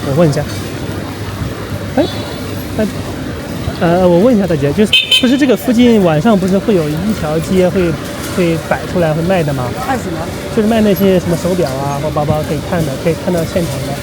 我問一下。我問一下大姐，就是不是這個附近晚上不是會有一條街會擺出來會賣的嗎？賣什麼？就是賣那些什麼手錶啊或包包可以看的，可以看到現場的。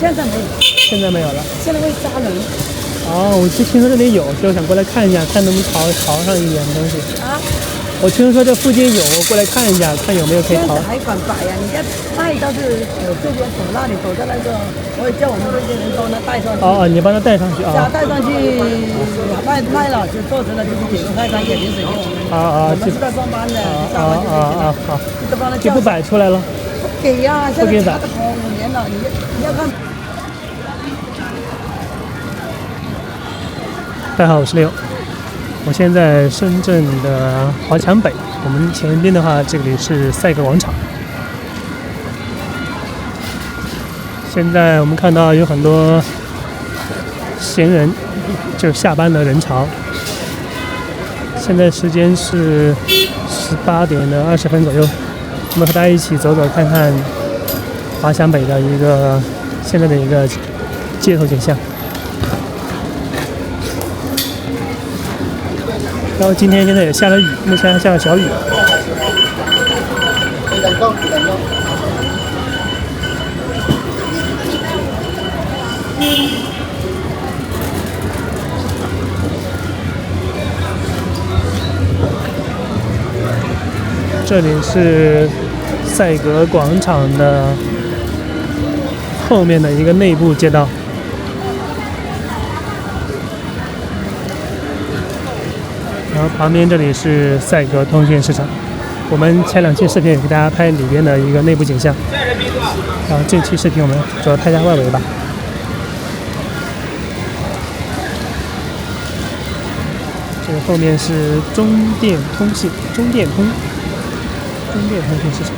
現在沒有。現在沒有了。現在會殺人。哦，我就聽說這裡有，所以我想過來看一下，看能不能淘上一點東西。啊？我聽說這附近有，我過來看一下，看有沒有可以淘。還敢擺呀？你看賣倒是這邊走那裡走在那個，我也叫我們這些人幫他帶上去。哦，你幫他帶上去啊？带上去賣了就做成了，就是给个快餐给零食给我们。我们是在上班的。好。就不摆出来了。给呀，不给摆。现在好5年了，你要看。大家好，我是Leo。我现在深圳的华强北，我们前边的话，这里是赛格广场。现在我们看到有很多闲人，就是下班的人潮。现在时间是18点20分左右，我们和大家一起走走看看华强北的现在的一个街头景象。然后今天现在也下了雨，目前还下了小雨。这里是赛格广场的后面的一个内部街道。然后旁边这里是赛格通讯市场，我们前2期视频也给大家拍里边的一个内部景象，然后这期视频我们主要拍一下外围吧。这个后面是中电通讯市场。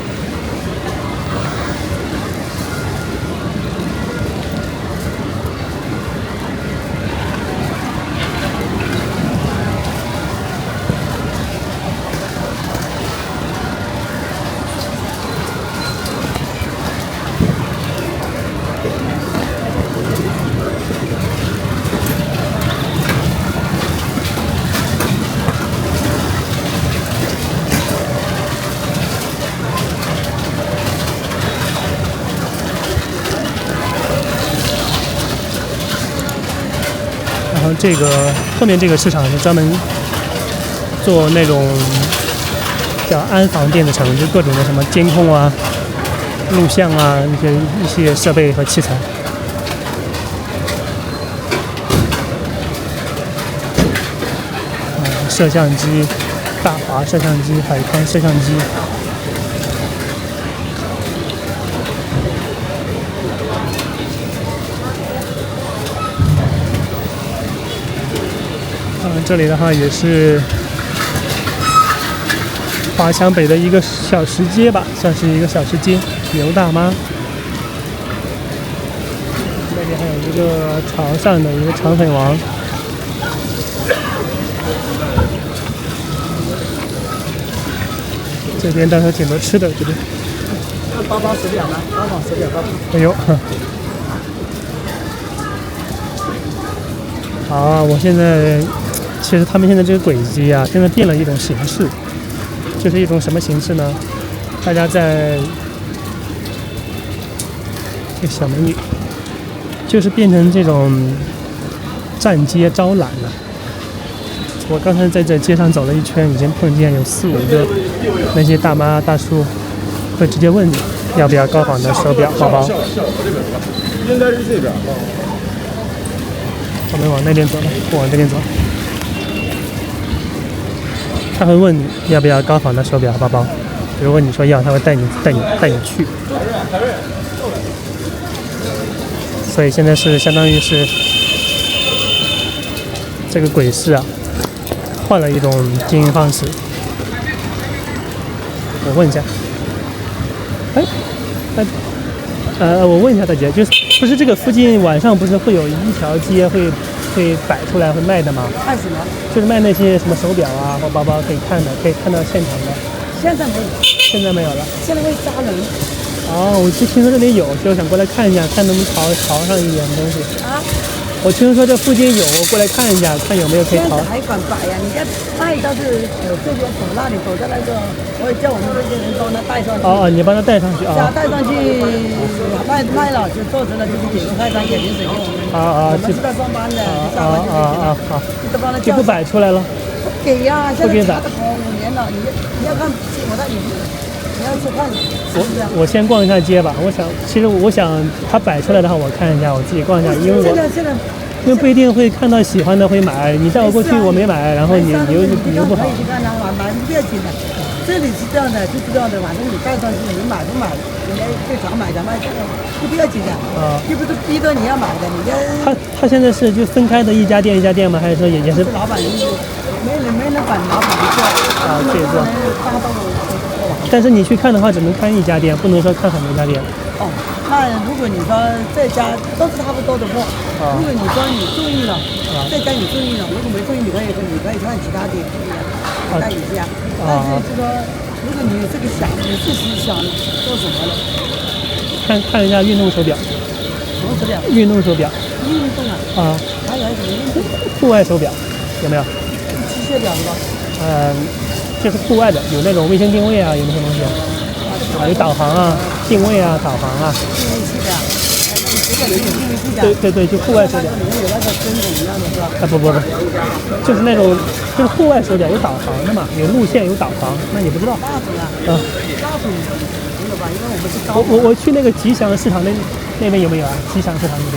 然后这个后面这个市场是专门做那种叫安防电子城，就各种的什么监控啊、录像啊一些设备和器材。摄像机、大华摄像机、海康摄像机。这里的话也是华强北的一个小食街吧，算是一个小食街。牛大妈，那里还有一个潮汕的一个肠粉王。这边倒是挺多吃的，这边。包包10两吗？包包10两，包包。哎呦，好，我现在。其实他们现在这个轨迹啊，现在变了一种形式，就是一种什么形式呢？大家在这个小美女，就是变成这种站街招揽了。我刚才在这街上走了一圈，已经碰见有4、5个那些大媽大叔，會直接問你要不要高仿的手錶、包包。應該是這邊。我們往那邊走了，我往這邊走。他會問你要不要高仿的手錶、包包。如果你說要，他會帶你去。所以現在是相當於是這個軌勢啊，換了一種經營方式。我問一下，我問一下大姐，就是不是這個附近晚上不是會有一條街會擺出來會賣的嗎？賣什麼？就是賣那些什麼手錶啊或包包可以看的，可以看到現場的。現在沒有。現在沒有了。現在會殺人。哦，我就听说這裡有，所以我想過來看一下，看能不能淘上一點東西。啊，我聽說這附近有，我過來看一下，看有沒有可以淘。還敢擺呀？你看帶到是我這邊走那裡走到那個，我也叫我們這些人幫他帶上去。哦，你幫他帶上去啊？帶上去賣了就做成了，就是給個快餐給臨時給我們。我們是在上班的，上班就可以了。好，就幫他就不擺出來了。給呀，現在查了好5年了，你要看我在裡面，你要去看。我先逛一下街吧。其實我想他擺出來的話，我看一下，我自己逛一下，因為不一定會看到喜歡的會買。你帶我過去，我沒買，然後你又不好。可以去看他買不要緊的。這裡是這樣的，就是這樣的，反正你帶上去，你買不買，人家就想買的賣，就不要緊的。又不是逼着你要買的，你家。他現在是就分開的一家店嗎？還是說也是？老闆沒人管老闆的事。可以做。但是你去看的話，只能看一家店，不能說看很多家店。哦，那如果你说這家都是差不多的貨，如果你說你注意了，這家你注意了，如果沒注意，你可以看其他店，帶一下。但是就說，如果你這個你自己想做什麼了？看一下運動手錶。什麼手錶？運動手錶。運動啊？還有什麼運動？戶外手錶有沒有？機械錶是吧？就是戶外的，有那種衛星定位啊，有那些東西啊，有導航啊、定位啊、導航啊。定位器的，這個有定位器的。對，就戶外手錶。裡面有那個針孔一樣的是吧？不，就是那種就是戶外手錶有導航的嘛，有路線有導航，那你不知道。大眾啊。大眾沒有吧？因為我們是高。我去那個吉祥市場那邊有沒有啊？吉祥市場那邊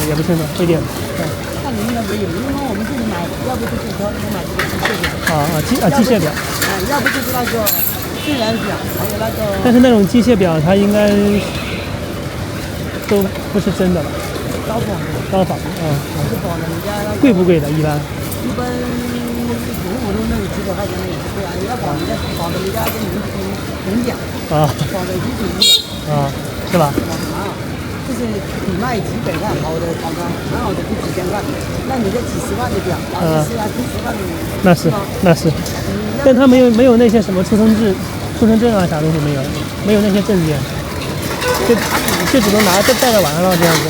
也不是呢，不一定。看你們那邊有，因為我們自己買，要不就是說我買這個機械錶。機械錶。要不就是那個自然錶，還有那個。但是那種機械錶它應該都不是真的吧？高仿。是仿的，人家。貴不貴的？一般普通那個幾百塊錢的也是貴啊，人家仿的，人家跟人講。仿的幾幾年。是吧？就是你賣幾百塊好的，好的，很好的就幾千塊，那你這幾十萬的錶，幾十萬的。那是。但他沒有那些什麼出生證啊，啥東西沒有，沒有那些證件，就只能拿着帶着玩了這樣子。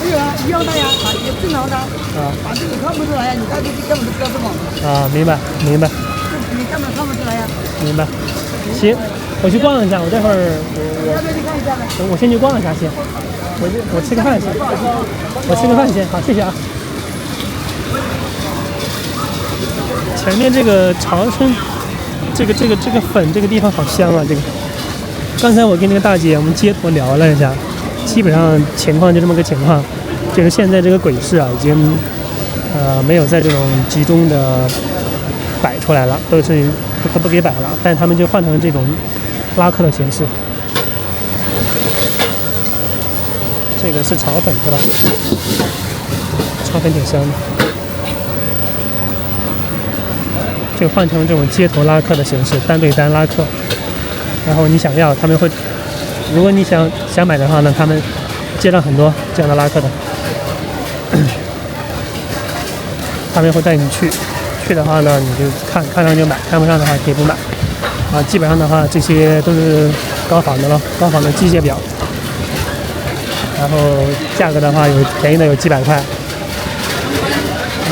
沒有啊，要帶呀，也正常的。反正你看不出來呀，你帶出去根本都不知道是仿的。明白。你根本看不出來呀。明白。行，我去逛一下，我待會兒我要不要去看一下呢？我先去逛一下先。我吃個飯先，好，謝謝啊。前面這個長春，這個粉這個地方好香啊！這個，剛才我跟那個大姐我們街頭聊了一下，基本上情況就這麼個情況，就是現在這個鬼市啊，已經沒有在這種集中的擺出來了，都是不給擺了，但他們就換成這種拉客的形式。這個是炒粉是吧？炒粉挺香的，就換成這種街頭拉客的形式，單對單拉客。然後你想要，他們會，如果你想買的話呢，他們街上很多這樣的拉客的，他們會帶你去的話呢，你就看上就買，看不上的話可以不買。基本上的話，這些都是高仿的了，高仿的機械錶。然後價格的話，有便宜的有幾百塊。然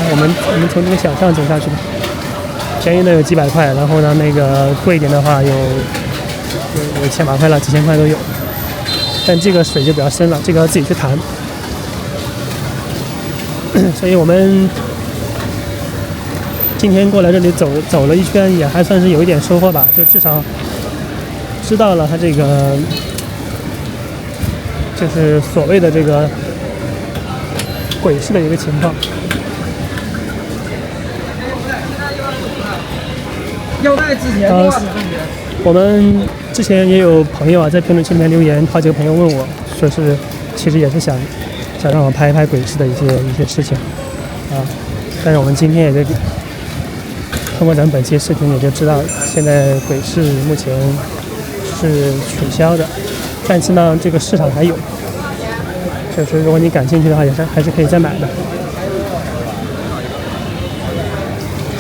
後我們從這個小巷走下去，便宜的有幾百塊，然後呢那個貴一點的話有千把塊了，幾千塊都有。但這個水就比較深了，這個要自己去談。所以我們今天過來這裡走了一圈，也還算是有一點收穫吧，就至少知道了它這個。就是所謂的這個鬼市的一個情況。要帶之前我們之前也有朋友啊在評論区裡面留言，好幾個朋友問我，說是其實也是想讓我拍一拍鬼市的一些事情但是我們今天也就通過咱们本期视頻也就知道，現在鬼市目前是取消的。但是呢，這個市場還有，就是如果你感興趣的話，也是還是可以再買的。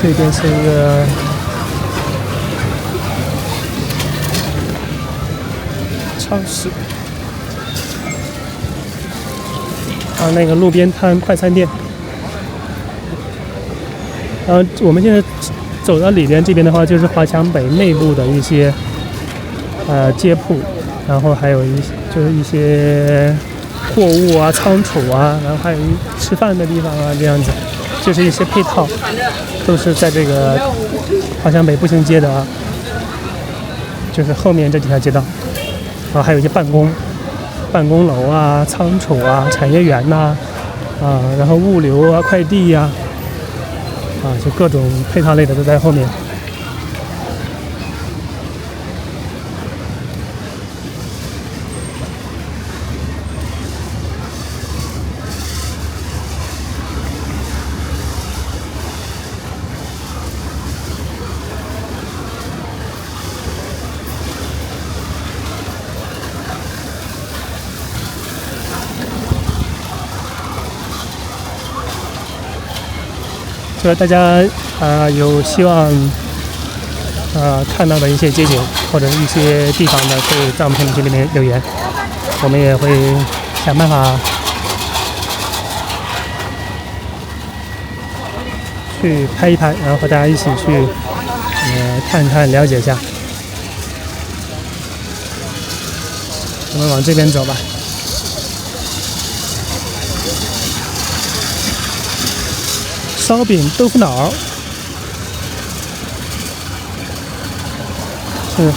這邊是一個超市，还有那个路邊攤快餐店。然後我們現在走到裡邊這邊的話，就是華強北內部的一些街鋪，然後還有一些貨物啊、倉儲啊，然後還有吃飯的地方啊，這樣子，就是一些配套，都是在這個華強北步行街的啊，就是後面這幾條街道，然後還有一些辦公樓啊、倉儲啊、產業園吶，然後物流啊、快遞呀，就各種配套類的都在後面。所以大家有希望看到的一些街景或者一些地方呢，可以在我們評論區裡面留言，我們也會想辦法去拍一拍，然後和大家一起去看看了解一下。我們往這邊走吧。燒餅豆腐腦，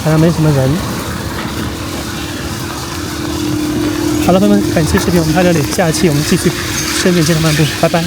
好像沒什麼人。好了，朋友們，本期視頻我們到這裡，下期我們繼續深圳街頭漫步，拜拜。